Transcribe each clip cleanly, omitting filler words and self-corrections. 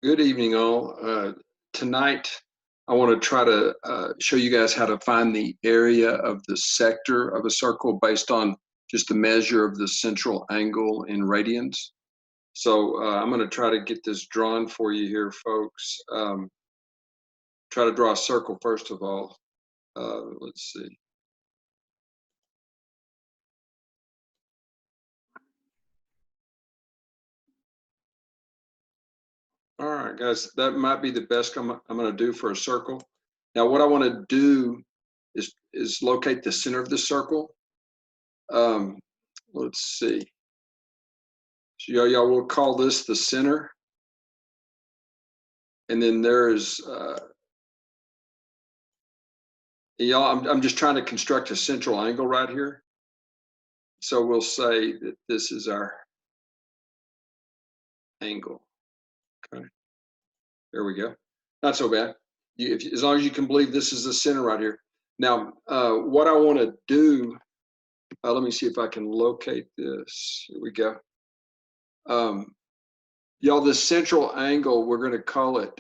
Good evening, all. Tonight, I want to try to show you guys how to find the area of the sector of a circle based on just the measure of the central angle in radians. So I'm going to try to get this drawn for you here, folks. Try to draw a circle first of all. Let's see. All right, guys, that might be the best I'm going to do for a circle. Now, what I want to do is locate the center of the circle. Let's see. So y'all will call this the center. And then there's, y'all, I'm just trying to construct a central angle right here. So we'll say that this is our angle. Okay, there we go. Not so bad. As long as you can believe this is the center right here. Now, what I want to do, let me see if I can locate this. Here we go. Y'all, the central angle, we're going to call it,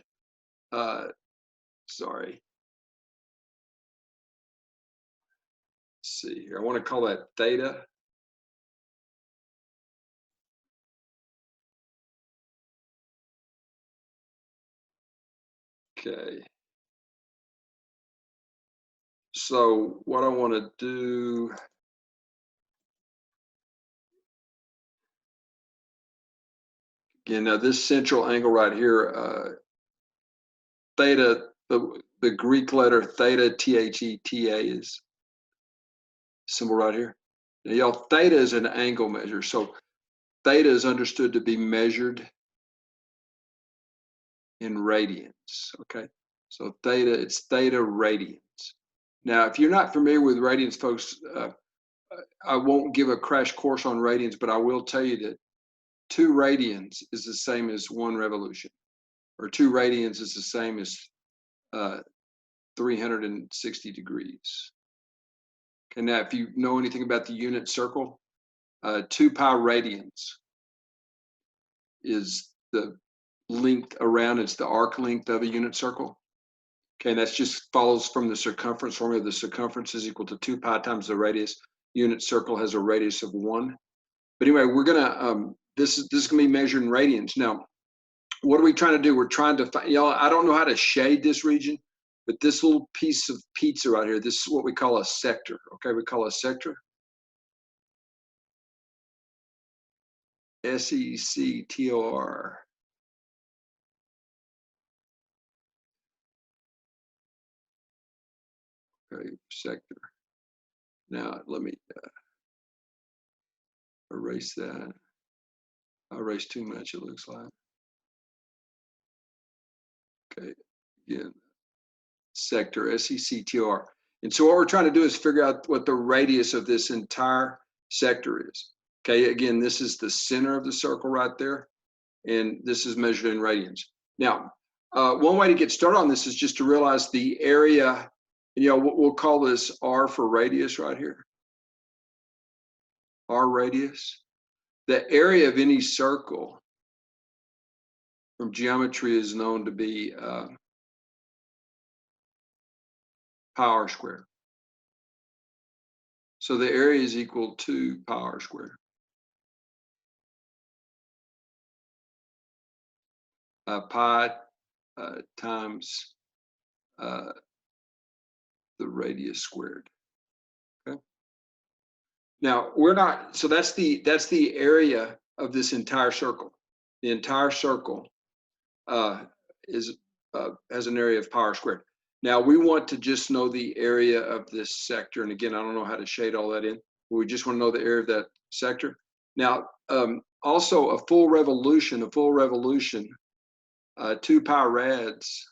sorry. Let's see here. I want to call that theta. Okay. So what I want to do, again, now this central angle right here, theta, the Greek letter theta, T-H-E-T-A is symbol right here. Now, y'all, theta is an angle measure. So theta is understood to be measured in radians, okay? So theta, it's theta radians. Now, if you're not familiar with radians, folks, I won't give a crash course on radians, but I will tell you that 2 radians is the same as 1 revolution, or 2 radians is the same as 360 degrees. Okay, now if you know anything about the unit circle, 2 pi radians is the length around, it's the arc length of a unit circle. Okay, and that's just follows from the circumference formula. The circumference is equal to 2 pi times the radius. Unit circle has a radius of 1. But anyway, we're gonna, this is gonna be measured in radians. Now, what are we trying to do? We're trying to find, y'all, I don't know how to shade this region, but this little piece of pizza right here, this is what we call a sector. Okay, we call a sector. S-E-C-T-O-R. Okay, sector. Now, let me erase that. I erased too much, it looks like. Okay, again, sector, S-E-C-T-O-R. And so what we're trying to do is figure out what the radius of this entire sector is. Okay, again, this is the center of the circle right there, and this is measured in radians. Now, one way to get started on this is just to realize the area, and, you know, we'll call this R for radius right here. R radius. The area of any circle from geometry is known to be pi r squared. So the area is equal to pi r squared. Pi times the radius squared. Okay. Now we're not, so that's the area of this entire circle. The entire circle has an area of pi r squared. Now we want to just know the area of this sector, and again, I don't know how to shade all that in. But we just want to know the area of that sector. Now, also a full revolution, 2 pi rads.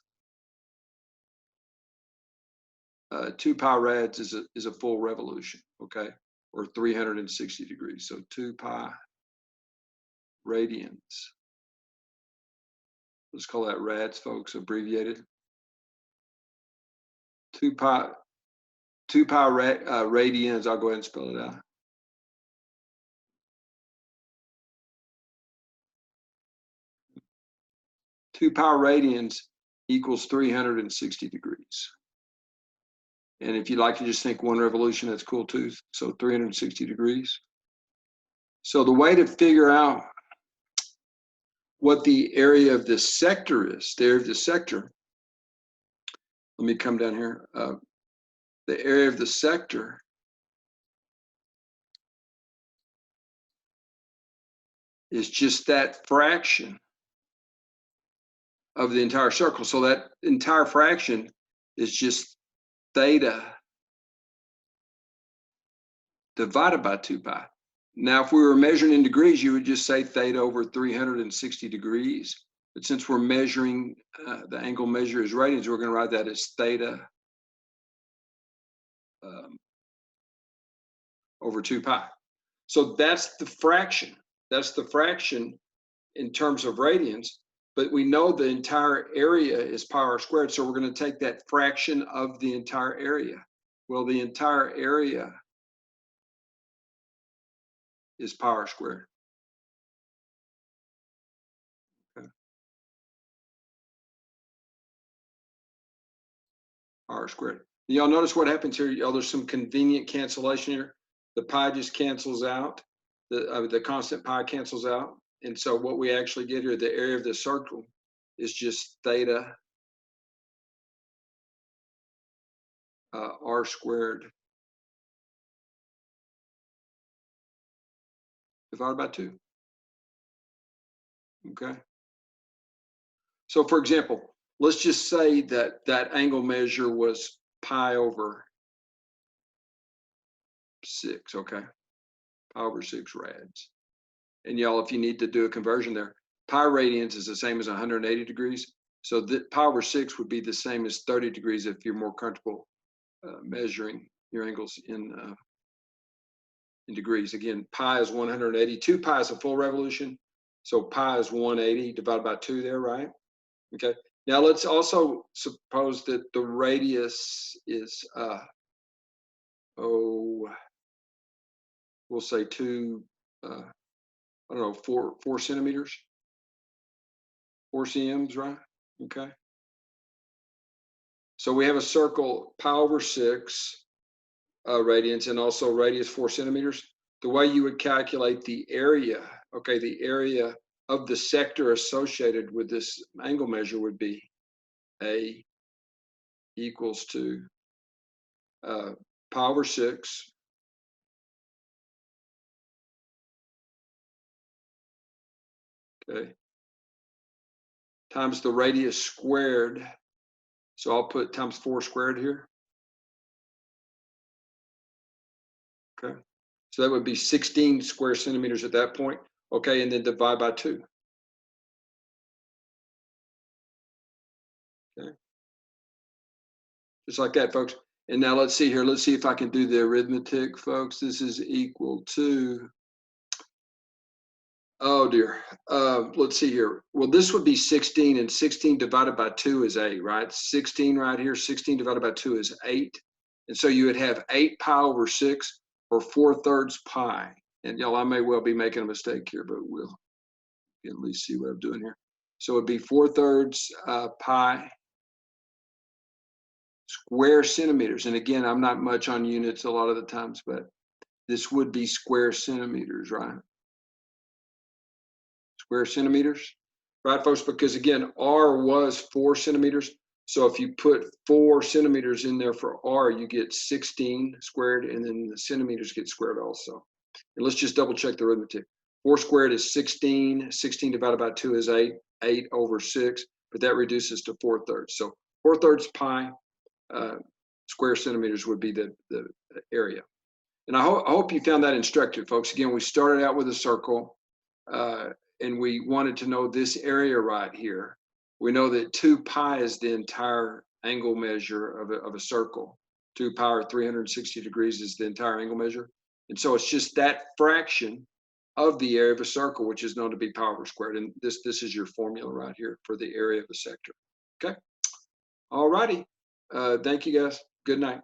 2 pi rads is a full revolution, okay, or 360 degrees. So 2 pi radians. Let's call that rads, folks, abbreviated. 2 pi radians. I'll go ahead and spell it out. 2 pi radians equals 360 degrees. And if you like to just think 1 revolution, that's cool too. So 360 degrees. So the way to figure out what the area of this sector is, the area of the sector, let me come down here. The area of the sector is just that fraction of the entire circle. So that entire fraction is just theta divided by 2 pi. Now, if we were measuring in degrees, you would just say theta over 360 degrees. But since we're measuring, the angle measure is radians, we're going to write that as theta over 2 pi. So that's the fraction. That's the fraction in terms of radians. But we know the entire area is pi r squared. So we're going to take that fraction of the entire area. Well, the entire area is pi r squared. Okay. R squared. Y'all notice what happens here? Y'all, there's some convenient cancellation here. The pi just cancels out. The constant pi cancels out. And so what we actually get here, the area of the circle is just theta r squared divided by 2. Okay. So for example, let's just say that that angle measure was pi over 6, okay? Pi over 6 rads. And y'all, if you need to do a conversion there, pi radians is the same as 180 degrees. So that pi over 6 would be the same as 30 degrees if you're more comfortable measuring your angles in degrees. Again, pi is 180. 2 pi is a full revolution. So pi is 180 divided by 2 there, right? Okay. Now let's also suppose that the radius is, we'll say 2, I don't know, 4 centimeters, 4 cms, right? Okay. So we have a circle, pi over 6 radians, and also radius 4 centimeters. The way you would calculate the area, okay, the area of the sector associated with this angle measure would be A equals to pi over 6 okay, times the radius squared. So I'll put times 4 squared here. Okay. So that would be 16 square centimeters at that point. Okay, and then divide by 2. Okay. Just like that, folks. And now let's see here. Let's see if I can do the arithmetic, folks. This is equal to, oh dear. Let's see here. Well, this would be 16, and 16 divided by 2 is 8, right? 16 right here. 16 divided by 2 is 8. And so you would have 8 pi over 6, or 4/3 pi. And y'all, I may well be making a mistake here, but we'll at least see what I'm doing here. So it'd be 4/3 pi square centimeters. And again, I'm not much on units a lot of the times, but this would be square centimeters, right? Square centimeters, right, folks? Because again, R was 4 centimeters. So if you put 4 centimeters in there for R, you get 16 squared, and then the centimeters get squared also. And let's just double check the arithmetic. 4 squared is 16. 16 divided by 2 is 8. 8 over 6, but that reduces to 4/3. So 4/3 pi square centimeters would be the area. And I hope you found that instructive, folks. Again, we started out with a circle, and we wanted to know this area right here. We know that 2 pi is the entire angle measure of a circle. 2 pi or 360 degrees is the entire angle measure. And so it's just that fraction of the area of a circle, which is known to be pi over squared. And this is your formula right here for the area of a sector. Okay. All righty. Thank you, guys. Good night.